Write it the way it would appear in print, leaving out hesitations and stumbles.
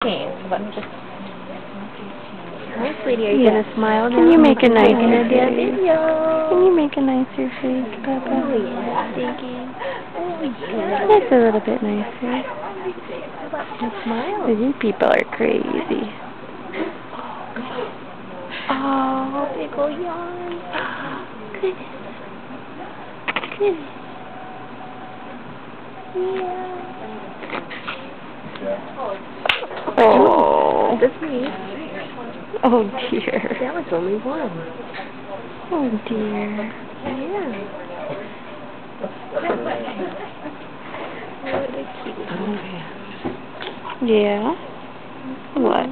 Okay, let me just... Hi, sweetie, are you Yeah. gonna smile now? Can you make a nicer video? face? Can you make a nicer face, Papa? Oh, yeah. Thinking. Oh, yeah. That's a little bit nicer. Smile. You people are crazy. Oh, big ol' yawn. Goodness. Goodness. Yeah. Oh. That's me. Oh, dear. That was only one. Oh, dear. Yeah. What a cute. Yeah? What?